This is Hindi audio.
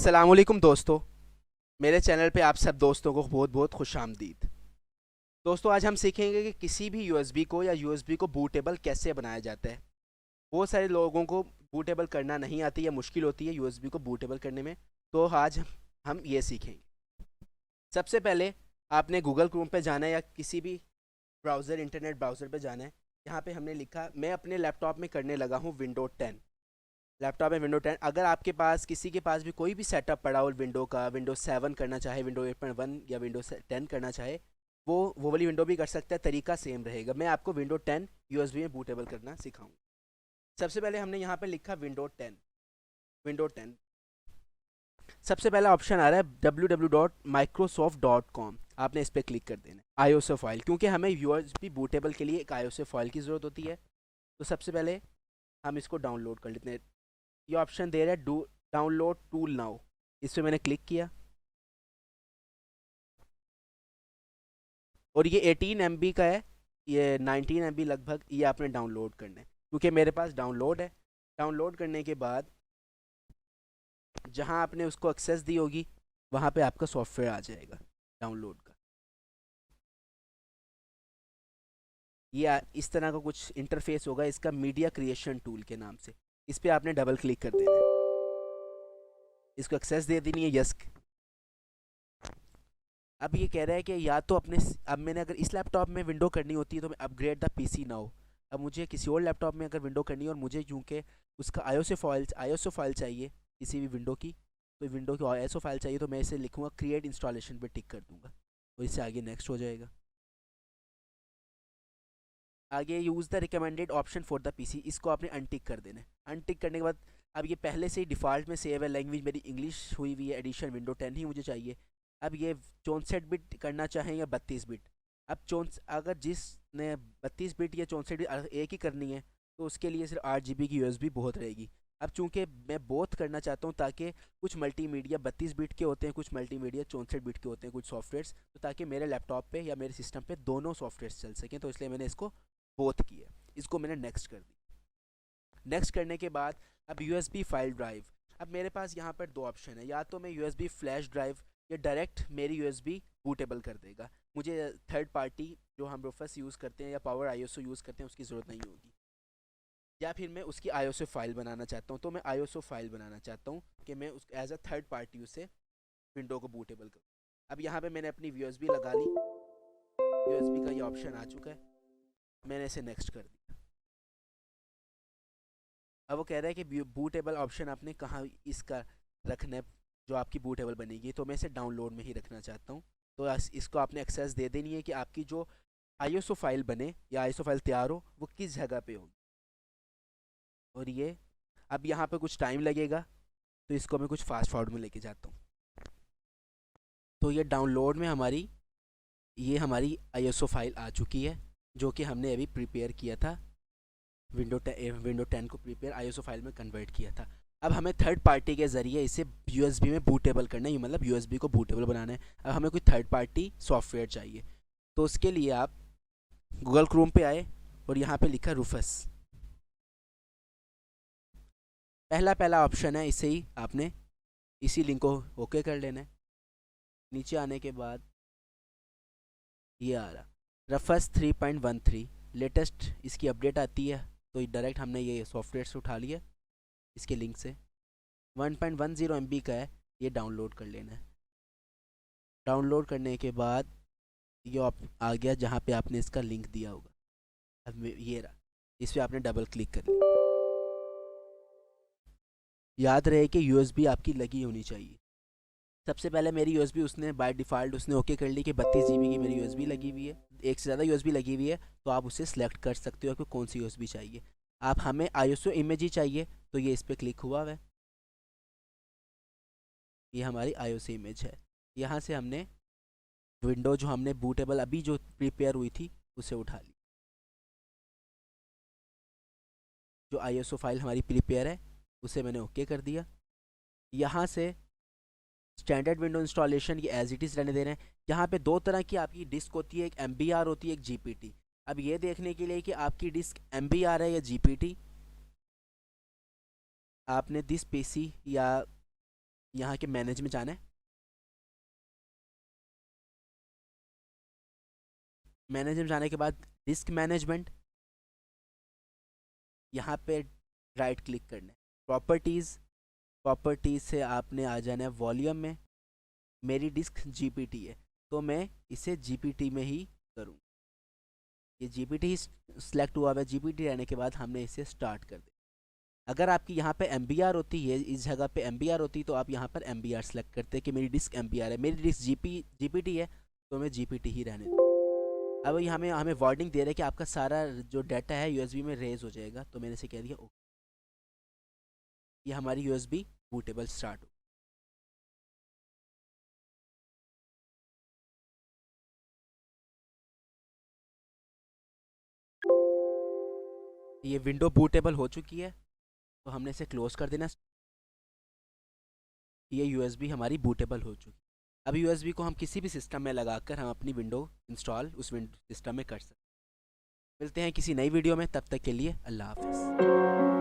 अस्सलामुअलैकुम दोस्तों। मेरे चैनल पे आप सब दोस्तों को बहुत बहुत खुश आमदीद। दोस्तों, आज हम सीखेंगे कि किसी भी यूएसबी को या यूएसबी को बूटेबल कैसे बनाया जाता है। बहुत सारे लोगों को बूटेबल करना नहीं आती या मुश्किल होती है यूएसबी को बूटेबल करने में। तो आज हम ये सीखेंगे। सबसे पहले आपने गूगल क्रोम पे जाना है या किसी भी ब्राउज़र इंटरनेट ब्राउज़र पे जाना है। यहाँ पे हमने लिखा, मैं अपने लैपटॉप में करने लगा हूँ विंडो 10। लैपटॉप में विंडो 10, अगर आपके पास किसी के पास भी कोई भी सेटअप पड़ा हो विंडो का, विंडो 7 करना चाहे, विंडो 8.1 या विंडो 10 करना चाहे, वो वाली विंडो भी कर सकता है। तरीका सेम रहेगा। मैं आपको विंडो 10 यूएसबी में बूटेबल करना सिखाऊंगा। सबसे पहले हमने यहाँ पे लिखा विंडो 10। सबसे पहला ऑप्शन आ रहा है www.microsoft.com। आपने इस पर क्लिक कर देना है। आईओएसओ फाइल, क्योंकि हमें यूएसबी बूटेबल के लिए एक आईओएसओ फाइल की ज़रूरत होती है। तो सबसे पहले हम इसको डाउनलोड कर लेते हैं। ये ऑप्शन दे रहा है डू डाउनलोड टूल नाउ। इस पर मैंने क्लिक किया और ये 18 MB का है। ये 19 MB लगभग ये आपने डाउनलोड करना है, क्योंकि मेरे पास डाउनलोड है। डाउनलोड करने के बाद जहाँ आपने उसको एक्सेस दी होगी वहाँ पे आपका सॉफ्टवेयर आ जाएगा डाउनलोड का। इस तरह का कुछ इंटरफेस होगा इसका, मीडिया क्रिएशन टूल के नाम से। इस पर आपने डबल क्लिक कर देना है, इसको एक्सेस दे देनी है, यस। अब ये कह रहा है कि या तो अब मैंने अगर इस लैपटॉप में विंडो करनी होती है तो मैं अपग्रेड द पीसी नाउ। अब मुझे किसी और लैपटॉप में अगर विंडो करनी है और मुझे क्योंकि उसका आईएसओ फाइल चाहिए किसी भी विंडो की, तो विंडो की आईएसओ फाइल चाहिए, तो मैं इसे लिखूंगा क्रिएट इंस्टॉलेशन पे टिक कर दूंगा और इससे आगे नेक्स्ट हो जाएगा। आगे use the recommended option for the PC, इसको आपने अनटिक कर देना है। अनटिक करने के बाद अब ये पहले से ही डिफ़ॉल्ट में सेव है, लैंग्वेज मेरी इंग्लिश हुई हुई है, एडिशन विंडो 10 ही मुझे चाहिए। अब ये 64 बिट करना चाहें या 32 बिट। अब अगर जिसने 32 बिट या 64 बिट एक ही करनी है तो उसके लिए सिर्फ 8 GB की यूएसबी बहुत रहेगी। अब चूंकि मैं बोथ करना चाहता हूँ, ताकि कुछ मल्टीमीडिया 32 बिट के होते हैं, कुछ मल्टीमीडिया 64 बिट के होते हैं, कुछ सॉफ्टवेयर्स, तो ताकि मेरे लैपटॉप पे या मेरे सिस्टम पे दोनों सॉफ्टवेयर्स चल सकें, तो इसलिए मैंने इसको बोथ किया। इसको मैंने नेक्स्ट कर दी। नेक्स्ट करने के बाद अब यूएसबी फाइल ड्राइव। अब मेरे पास यहाँ पर दो ऑप्शन है, या तो मैं यूएसबी फ्लैश ड्राइव, या डायरेक्ट मेरी यूएसबी बूटेबल कर देगा। मुझे थर्ड पार्टी जो हम रोफस यूज़ करते हैं या पावर आईओएसओ यूज़ करते हैं उसकी ज़रूरत नहीं होगी। या फिर मैं उसकी आईओएसओ फाइल बनाना चाहता हूँ, तो मैं आईओएसओ फाइल बनाना चाहता हूँ कि मैं उस एज अ थर्ड पार्टी उसे विंडो को बूटेबल करूँ। अब यहाँ पे मैंने अपनी यूएसबी लगा ली। यूएसबी का ये ऑप्शन आ चुका है, मैंने इसे नेक्स्ट कर दिया। अब वो कह रहा है कि बूटेबल ऑप्शन आपने कहाँ इसका रखना है, जो आपकी बूटेबल बनेगी, तो मैं इसे डाउनलोड में ही रखना चाहता हूँ। तो इसको आपने एक्सेस दे देनी है कि आपकी जो आईएसओ फाइल बने या आईएसओ फाइल तैयार हो वो किस जगह पे होगी। और ये अब यहाँ पे कुछ टाइम लगेगा, तो इसको मैं कुछ फास्ट फॉरवर्ड में लेके जाता हूँ। तो ये डाउनलोड में हमारी आईएसओ फाइल आ चुकी है, जो कि हमने अभी प्रिपेयर किया था। विंडो 10 को प्रिपेयर आईएसओ फाइल में कन्वर्ट किया था। अब हमें थर्ड पार्टी के ज़रिए इसे यूएसबी में बूटेबल करना है, मतलब यूएसबी को बूटेबल बनाना है। अब हमें कोई थर्ड पार्टी सॉफ्टवेयर चाहिए, तो उसके लिए आप गूगल क्रोम पे आए और यहाँ पे लिखा रूफस। पहला पहला ऑप्शन है, इसे ही आपने इसी लिंक को ओके कर लेना है। नीचे आने के बाद ये आ रहा रफस 3.13 लेटेस्ट इसकी अपडेट आती है। तो डायरेक्ट हमने ये सॉफ्टवेयर से उठा लिया इसके लिंक से। 1.10 MB का है, ये डाउनलोड कर लेना है। डाउनलोड करने के बाद ये आ गया जहाँ पे आपने इसका लिंक दिया होगा। अब ये रहा, इस पर आपने डबल क्लिक कर लिया। याद रहे कि यूएसबी आपकी लगी होनी चाहिए। सबसे पहले मेरी यूएसबी उसने बाय डिफ़ॉल्ट उसने ओके कर ली कि 32 GB की मेरी यूएसबी लगी हुई है। एक से ज़्यादा यूएसबी लगी हुई है तो आप उसे सिलेक्ट कर सकते हो कि कौन सी यूएसबी चाहिए। आप हमें आईएसओ इमेज ही चाहिए, तो ये इस पर क्लिक हुआ है। ये हमारी आईएसओ इमेज है। यहाँ से हमने विंडो जो हमने बूटेबल अभी जो प्रिपेयर हुई थी उसे उठा ली। जो आईएसओ फाइल हमारी प्रिपेयर है उसे मैंने ओके कर दिया। यहाँ से स्टैंडर्ड विंडो इंस्टॉलेशन ये एज इट इज़ रहने दे रहे हैं। यहाँ पे दो तरह की आपकी डिस्क होती है, एक MBR होती है, एक जीपीटी। अब ये देखने के लिए कि आपकी डिस्क MBR है या जीपीटी, आपने दिस पीसी या यहाँ के मैनेज में जाना है। मैनेज में जाने के बाद डिस्क मैनेजमेंट, यहाँ पे राइट क्लिक करना है। प्रॉपर्टीज़, प्रॉपर्टीज़ से आपने आ जाना है वॉल्यूम में। मेरी डिस्क जीपीटी है तो मैं इसे जीपीटी में ही करूँ। ये जीपीटी ही सिलेक्ट हुआ है। जीपीटी रहने के बाद हमने इसे स्टार्ट कर दिया। अगर आपकी यहाँ पे MBR होती है, इस जगह पे MBR होती तो आप यहाँ पर MBR सेलेक्ट करते कि मेरी डिस्क MBR है। मेरी डिस्क जीपीटी है तो मैं जीपीटी ही रहने दूँ। अब यहाँ में हमें वार्निंग दे रहे हैं कि आपका सारा जो डाटा है USB में रेज हो जाएगा, तो मैंने इसे कह दिया ओके। ये हमारी USB बूटेबल स्टार्ट हो। ये विंडो बूटेबल हो चुकी है तो हमने इसे क्लोज कर देना। ये USB हमारी बूटेबल हो चुकी है। अब USB को हम किसी भी सिस्टम में लगाकर हम अपनी विंडो इंस्टॉल उस विंडो सिस्टम में कर सकते हैं। मिलते हैं किसी नई वीडियो में, तब तक के लिए अल्लाह हाफ़िज़।